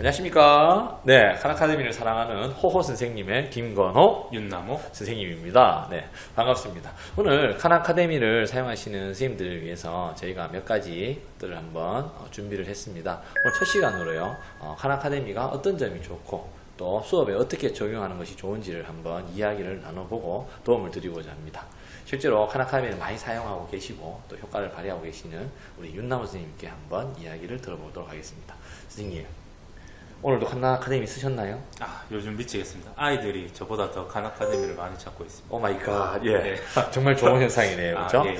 안녕하십니까. 네, 칸아카데미를 사랑하는 호호 선생님의 김건호 윤나무 선생님입니다. 네, 반갑습니다. 오늘 칸아카데미를 사용하시는 선생님들을 위해서 저희가 몇 가지들을 한번 준비를 했습니다. 오늘 첫 시간으로요, 칸아카데미가 어떤 점이 좋고 또 수업에 어떻게 적용하는 것이 좋은지를 한번 이야기를 나눠보고 도움을 드리고자 합니다. 실제로 칸아카데미를 많이 사용하고 계시고 또 효과를 발휘하고 계시는 우리 윤나무 선생님께 한번 이야기를 들어보도록 하겠습니다. 선생님, 오늘도 칸아카데미 쓰셨나요? 요즘 미치겠습니다. 아이들이 저보다 더 칸아카데미를 많이 찾고 있습니다. 오 마이 갓, 예. 네. 정말 좋은 현상이네요. 그렇죠? 예.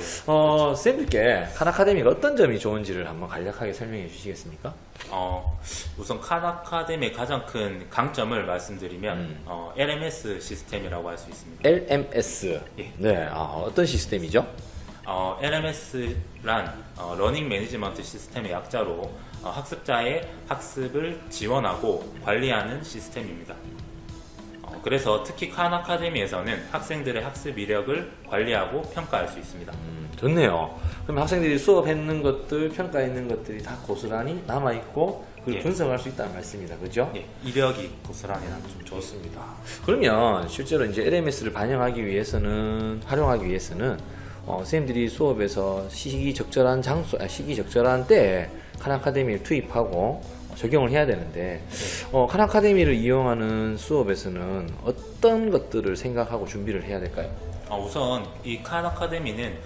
쌤들께 칸아카데미가 어떤 점이 좋은지를 한번 간략하게 설명해 주시겠습니까? 우선 칸아카데미의 가장 큰 강점을 말씀드리면 LMS 시스템이라고 할 수 있습니다. LMS. 예. 네. 어떤 시스템이죠? LMS란 러닝 매니지먼트 시스템의 약자로 학습자의 학습을 지원하고 관리하는 시스템입니다. 그래서 특히 칸아카데미에서는 학생들의 학습 이력을 관리하고 평가할 수 있습니다. 좋네요. 그럼 학생들이 수업했는 것들, 평가했는 것들이 다 고스란히 남아있고 그걸 예. 분석할 수 있다는 말씀입니다. 그죠? 예, 이력이 고스란히 남죠. 좋습니다. 그러면 실제로 이제 LMS를 활용하기 위해서는 선생님들이 수업에서 시기적절한 때에 칸아카데미를 투입하고 적용을 해야 되는데, 칸아카데미를 이용하는 수업에서는 어떤 것들을 생각하고 준비를 해야 될까요? 우선 이 칸아카데미는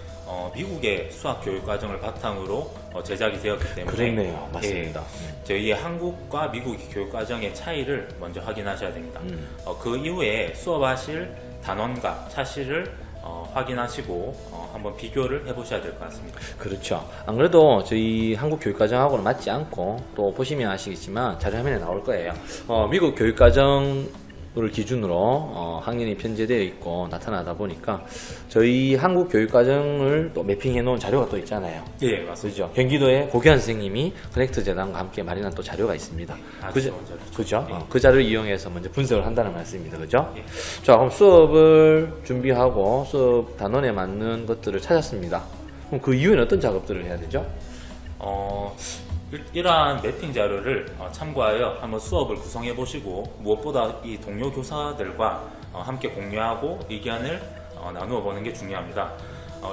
미국의 수학 교육 과정을 바탕으로 제작이 되었기 때문에 그렇네요. 맞습니다. 저희의 한국과 미국의 교육 과정의 차이를 먼저 확인하셔야 됩니다. 그 이후에 수업하실 단원과 차시를 확인하시고 한번 비교를 해보셔야 될 것 같습니다. 그렇죠. 안 그래도 저희 한국 교육과정하고는 맞지 않고 또 보시면 아시겠지만 자료 화면에 나올 거예요. 미국 교육과정을 기준으로 학년이 편제되어 있고 나타나다 보니까 저희 한국 교육과정을 또 매핑해 놓은 자료가 또 있잖아요. 예, 맞습니다. 그죠? 경기도의 고교한 선생님이 커넥트 재단과 함께 마련한 또 자료가 있습니다. 아주 좋은 자료죠. 그죠? 예. 그 자료를 이용해서 먼저 분석을 한다는 말씀입니다. 그죠? 예. 자, 그럼 수업을 준비하고 수업 단원에 맞는 것들을 찾았습니다. 그럼 그 이후에는 어떤 작업들을 해야 되죠? 이러한 매핑 자료를 참고하여 한번 수업을 구성해 보시고 무엇보다 이 동료 교사들과 함께 공유하고 의견을 나누어 보는 게 중요합니다.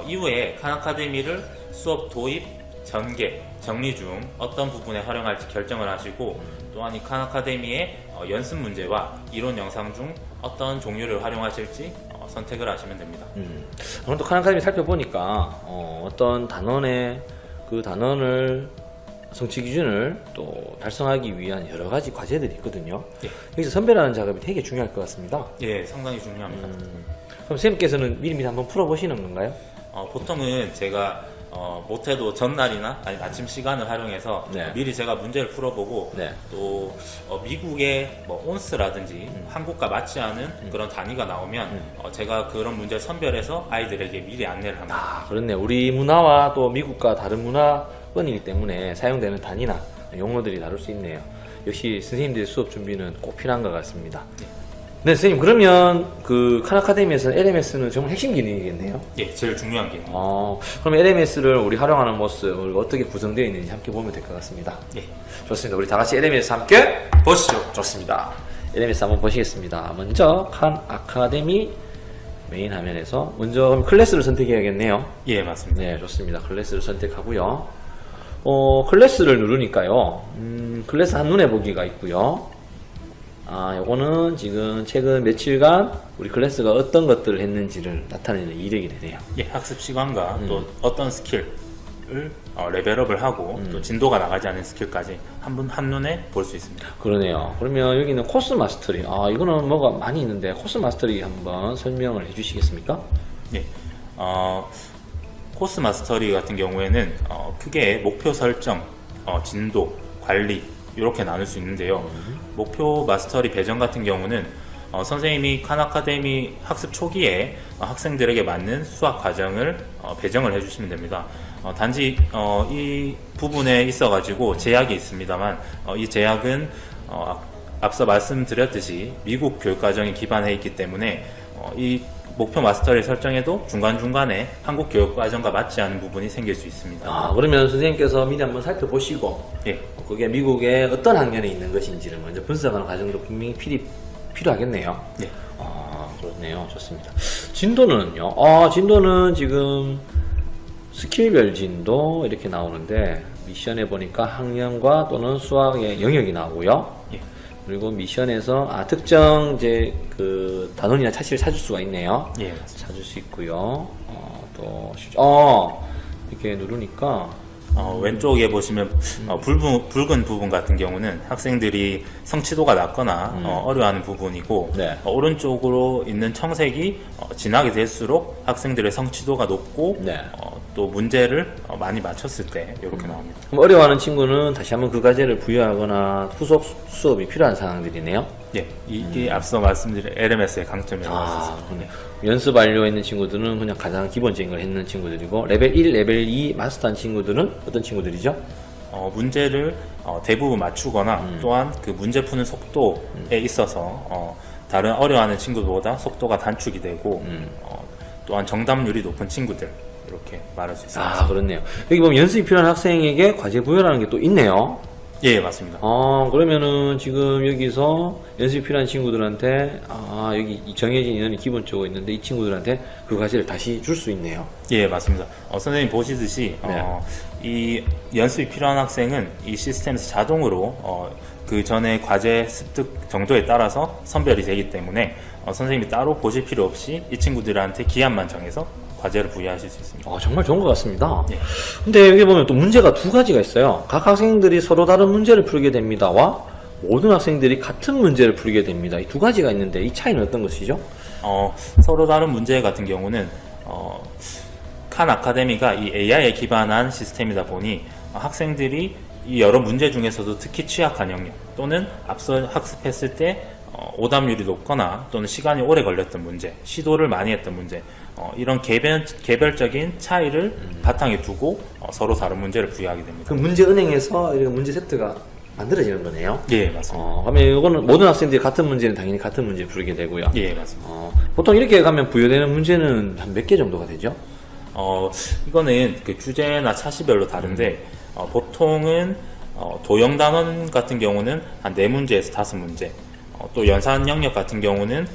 이후에 칸아카데미를 수업 도입, 전개, 정리 중 어떤 부분에 활용할지 결정을 하시고 또한 이 칸아카데미의 연습 문제와 이론 영상 중 어떤 종류를 활용하실지 선택을 하시면 됩니다. 그럼 또 칸아카데미 살펴보니까 어떤 단원의 그 단원을 성취 기준을 또 달성하기 위한 여러 가지 과제들이 있거든요. 예. 여기서 선별하는 작업이 되게 중요할 것 같습니다. 예, 상당히 중요합니다. 그럼 선생님께서는 미리미리 한번 풀어보시는 건가요? 보통은 제가 못해도 전날이나 아니면 아침 시간을 활용해서 네. 미리 제가 문제를 풀어보고 네. 또 미국의 뭐 온스라든지 한국과 맞지 않은 그런 단위가 나오면 제가 그런 문제를 선별해서 아이들에게 미리 안내를 합니다. 그렇네. 우리 문화와 또 미국과 다른 문화권이기 때문에 사용되는 단위나 용어들이 다를 수 있네요. 역시 선생님들의 수업 준비는 꼭 필요한 것 같습니다. 네, 선생님, 그러면 그 칸아카데미에서는 LMS는 정말 핵심 기능이겠네요. 예, 제일 중요한 게. 그럼 LMS를 우리 활용하는 모습을 어떻게 구성되어 있는지 함께 보면 될 것 같습니다. 예, 좋습니다. 우리 다 같이 LMS 함께 보시죠. 좋습니다. LMS 한번 보시겠습니다. 먼저 칸아카데미 메인 화면에서 먼저 그럼 클래스를 선택해야겠네요. 예, 맞습니다. 네, 좋습니다. 클래스를 선택하고요. 클래스를 누르니까요. 클래스 한눈에 보기가 있고요. 요거는 지금 최근 며칠간 우리 클래스가 어떤 것들을 했는지를 나타내는 이력이 되네요. 예, 학습 시간과 또 어떤 스킬을 레벨업을 하고 또 진도가 나가지 않은 스킬까지 한눈에 볼 수 있습니다. 그러네요. 그러면 여기는 코스 마스터리. 이거는 뭐가 많이 있는데 코스 마스터리 한번 설명을 해주시겠습니까? 예, 코스 마스터리 같은 경우에는 크게 목표 설정, 진도, 관리 이렇게 나눌 수 있는데요. 목표 마스터리 배정 같은 경우는 선생님이 칸아카데미 학습 초기에 학생들에게 맞는 수학 과정을 배정을 해주시면 됩니다. 단지 이 부분에 있어가지고 제약이 있습니다만 이 제약은 앞서 말씀드렸듯이 미국 교육과정에 기반해 있기 때문에 이 목표 마스터를 설정해도 중간중간에 한국 교육과정과 맞지 않은 부분이 생길 수 있습니다. 아, 그러면 선생님께서 미리 한번 살펴보시고 예, 그게 미국의 어떤 학년에 있는 것인지를 먼저 분석하는 과정도 분명히 필요하겠네요. 예. 아, 그렇네요. 좋습니다. 진도는요? 아, 진도는 지금 스킬별 진도 이렇게 나오는데 미션에 보니까 학년과 또는 수학의 영역이 나오고요. 예. 그리고 미션에서 특정 이제 그 단원이나 차시를 찾을 수가 있네요. 예. 찾을 수 있고요. 이렇게 누르니까 왼쪽에 보시면 붉은 부분 같은 경우는 학생들이 성취도가 낮거나 어려워하는 부분이고 네. 오른쪽으로 있는 청색이 지나게 될수록 학생들의 성취도가 높고 네. 또 문제를 많이 맞췄을 때 이렇게 나옵니다. 그럼 어려워하는 친구는 다시 한번 그 과제를 부여하거나 후속 수업이 필요한 상황들이네요. 예, 이게 앞서 말씀드린 LMS의 강점이라고 할 수 있습니다. 그러네. 연습 완료에 있는 친구들은 그냥 가장 기본적인 걸 했는 친구들이고 레벨 1, 레벨 2 마스터한 친구들은 어떤 친구들이죠? 문제를 대부분 맞추거나 또한 그 문제 푸는 속도에 있어서 다른 어려워하는 친구들보다 속도가 단축이 되고 또한 정답률이 높은 친구들 이렇게 말할 수 있습니다. 아, 그렇네요. 여기 보면 연습이 필요한 학생에게 과제 부여라는 게 또 있네요. 예, 맞습니다. 그러면은 지금 여기서 연습이 필요한 친구들한테 여기 정해진 인원이 기본적으로 있는데 이 친구들한테 그 과제를 다시 줄 수 있네요. 예, 맞습니다. 선생님 보시듯이 네. 이 연습이 필요한 학생은 이 시스템에서 자동으로 그 전에 과제 습득 정도에 따라서 선별이 되기 때문에 선생님이 따로 보실 필요 없이 이 친구들한테 기한만 정해서 과제를 부여하실 수 있습니다. 정말 좋은 것 같습니다. 예. 근데 여기 보면 또 문제가 두 가지가 있어요. 각 학생들이 서로 다른 문제를 풀게 됩니다와 모든 학생들이 같은 문제를 풀게 됩니다. 이 두 가지가 있는데 이 차이는 어떤 것이죠? 서로 다른 문제 같은 경우는 칸 아카데미가 이 AI에 기반한 시스템이다 보니 학생들이 이 여러 문제 중에서도 특히 취약한 영역 또는 앞서 학습했을 때 오답률이 높거나 또는 시간이 오래 걸렸던 문제, 시도를 많이 했던 문제 이런 개별적인 차이를 바탕에 두고 서로 다른 문제를 부여하게 됩니다. 그 문제 은행에서 이렇게 문제 세트가 만들어지는 거네요. 예, 맞습니다. 그러면 이거는 모든 학생들이 같은 문제는 당연히 같은 문제를 풀게 되고요. 예, 맞습니다. 보통 이렇게 가면 부여되는 문제는 한 몇 개 정도가 되죠? 이거는 그 주제나 차시별로 다른데 보통은 도형 단원 같은 경우는 한 4문제에서 5문제 또 연산 영역 같은 경우는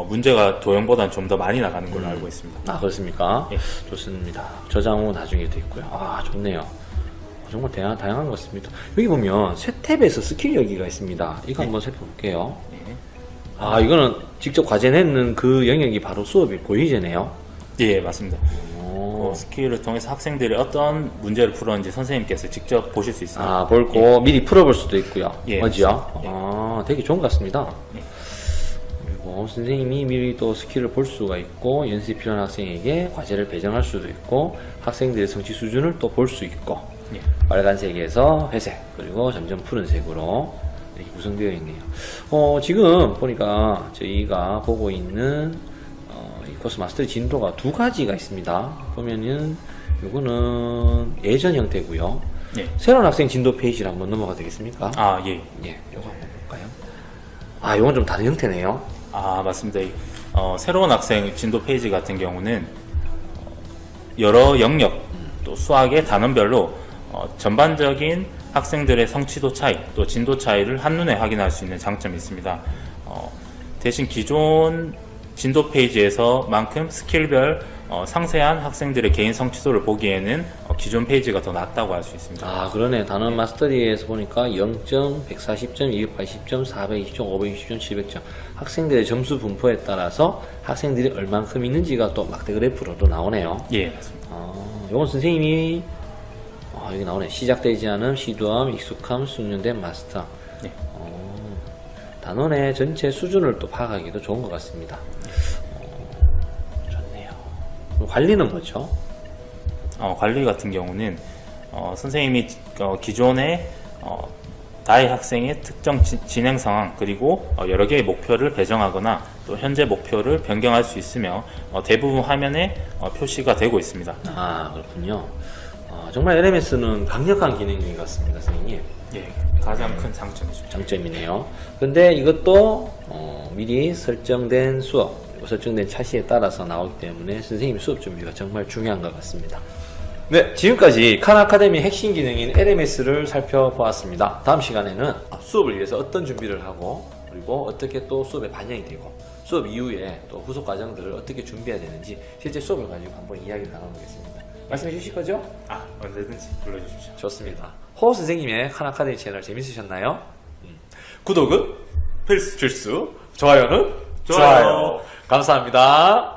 문제가 도형보다는 좀 더 많이 나가는 걸로 알고 있습니다. 그렇습니까? 예. 좋습니다. 저장 후 나중에 돼 있고요. 좋네요. 정말 다양한 것 같습니다. 여기 보면 새 탭에서 스킬 여기가 있습니다. 이거 한번 살펴볼게요. 예. 이거는 직접 과제 내는 그 영역이 바로 수업이 고의제네요. 예, 맞습니다. 스킬을 통해서 학생들이 어떤 문제를 풀었는지 선생님께서 직접 보실 수 있습니다. 볼고 미리 풀어볼 수도 있고요. 예, 맞죠? 되게 좋은 것 같습니다. 예. 그리고 선생님이 미리 또 스킬을 볼 수가 있고 연습이 필요한 학생에게 과제를 배정할 수도 있고 학생들의 성취 수준을 또 볼 수 있고 예. 빨간색에서 회색 그리고 점점 푸른색으로 이렇게 구성되어 있네요. 지금 보니까 저희가 보고 있는 이 코스 마스터리 진도가 두 가지가 있습니다. 보면은 이거는 예전 형태고요. 예. 새로운 학생 진도 페이지를 한번 넘어가 되겠습니까? 예. 예, 이거 한번 볼까요? 이건 좀 다른 형태네요. 맞습니다. 새로운 학생 진도 페이지 같은 경우는 여러 영역 또 수학의 단원별로 전반적인 학생들의 성취도 차이 또 진도 차이를 한눈에 확인할 수 있는 장점이 있습니다. 대신 기존 진도 페이지에서만큼 스킬별 상세한 학생들의 개인 성취도를 보기에는 기존 페이지가 더 낫다고 할 수 있습니다. 그러네. 단원 마스터리에서 보니까 0점, 140점, 280점, 420점, 520점, 700점. 학생들의 점수 분포에 따라서 학생들이 얼만큼 있는지가 또 막대 그래프로도 나오네요. 예, 맞습니다. 요건 선생님이 여기 나오네. 시작되지 않은 시도함, 익숙함, 숙련된 마스터. 네. 단원의 전체 수준을 또 파악하기도 좋은 것 같습니다. 좋네요. 그럼 관리는 뭐죠? 관리 같은 경우는 선생님이 기존에 나의 학생의 특정 진행 상황 그리고 여러 개의 목표를 배정하거나 또 현재 목표를 변경할 수 있으며 대부분 화면에 표시가 되고 있습니다. 그렇군요. 정말 LMS는 강력한 기능인 것 같습니다, 선생님. 예, 가장 큰 장점이죠. 장점이네요. 근데 이것도 미리 설정된 수업, 또 설정된 차시에 따라서 나오기 때문에 선생님 수업 준비가 정말 중요한 것 같습니다. 네, 지금까지 칸 아카데미 핵심 기능인 LMS를 살펴보았습니다. 다음 시간에는 수업을 위해서 어떤 준비를 하고 그리고 어떻게 또 수업에 반영이 되고 수업 이후에 또 후속 과정들을 어떻게 준비해야 되는지 실제 수업을 가지고 한번 이야기를 나눠보겠습니다. 말씀해 주실 거죠? 언제든지 불러주십시오. 좋습니다. 호 선생님의 칸 아카데미 채널 재밌으셨나요? 구독은 필수, 좋아요는 좋아요. 감사합니다.